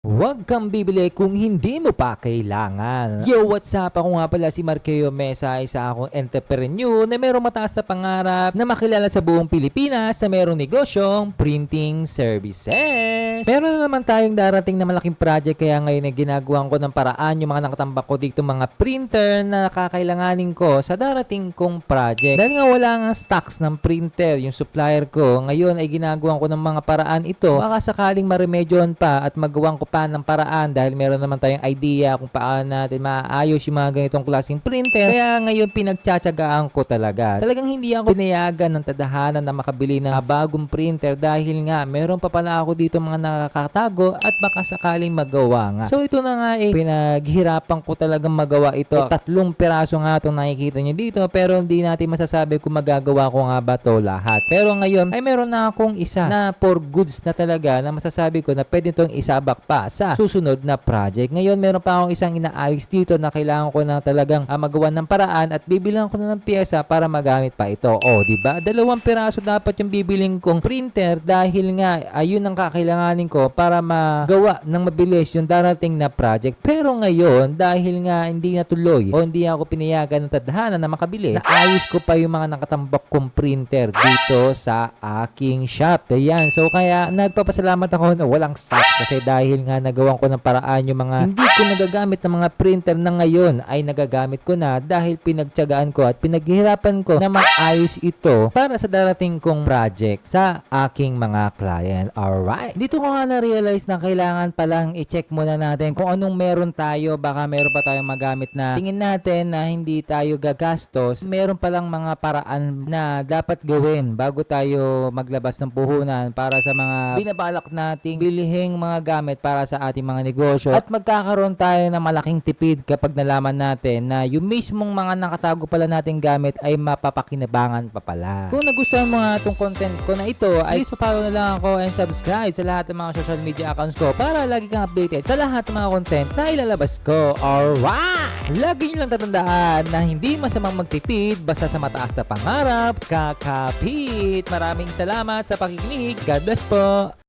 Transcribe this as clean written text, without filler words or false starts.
Huwag kang bibili kung hindi mo pa kailangan. Yo, what's up? Ako nga pala si Marqueo Mesa, isa akong entrepreneur na mayroong mataas na pangarap na makilala sa buong Pilipinas na mayroong negosyong printing services. Meron na naman tayong darating na malaking project kaya ngayon ay ginagawan ko ng paraan yung mga nakatambak ko dito mga printer na kakailanganin ko sa darating kong project. Dahil nga wala nga stocks ng printer, yung supplier ko, ngayon ay ginagawan ko ng mga paraan ito. Baka sakaling maremedyohan pa at magawan ko pa ng paraan dahil meron naman tayong idea kung paano natin maayos yung mga ganitong klaseng printer. Kaya ngayon pinagtsatsagaan ko talaga. Talagang hindi ako pinayagan ng tadhana na makabili ng bagong printer dahil nga meron pa pala ako dito mga nakakatago at baka sakaling magawa nga. So ito na nga pinaghirapan ko talagang magawa ito. 3 piraso nga itong nakikita nyo dito pero hindi natin masasabi kung magagawa ko nga ba to lahat. Pero ngayon ay meron na akong isa na for goods na talaga na masasabi ko na pwede itong isabak pa sa susunod na project. Ngayon, meron pa akong isang inaayos dito na kailangan ko na talagang magawa ng paraan at bibilang ko na ng pyesa para magamit pa ito. O, di ba? 2 piraso dapat yung bibiling kong printer dahil nga ayun ang kakailanganin ko para magawa ng mabilis yung darating na project. Pero ngayon, dahil nga hindi natuloy o hindi ako pinayagan ng tadhana na makabili, naayos ko pa yung mga nakatambak kong printer dito sa aking shop. Ayan. So, kaya nagpapasalamat ako na walang stocks kasi dahil nga nagawan ko ng paraan yung mga hindi ko nagagamit ng mga printer na ngayon ay nagagamit ko na dahil pinagtyagaan ko at pinaghihirapan ko na maayos ito para sa darating kong project sa aking mga client. Alright. Dito ko nga na-realize na kailangan palang i-check muna natin kung anong meron tayo. Baka meron pa tayong magamit na tingin natin na hindi tayo gagastos. Meron palang mga paraan na dapat gawin bago tayo maglabas ng puhunan para sa mga binabalak nating bilihing mga gamit para sa ating mga negosyo at magkakaroon tayo ng malaking tipid kapag nalaman natin na yung mismong mga nakatago pala nating gamit ay mapapakinabangan pa pala. Kung nagustuhan mo nga itong content ko na ito ay please pa-follow na lang ako and subscribe sa lahat ng mga social media accounts ko para lagi kang updated sa lahat ng mga content na ilalabas ko. Alright! Lagi nyo lang tatandaan na hindi masamang magtipid basta sa mataas na pangarap kakapit. Maraming salamat sa pakikinig. God bless po!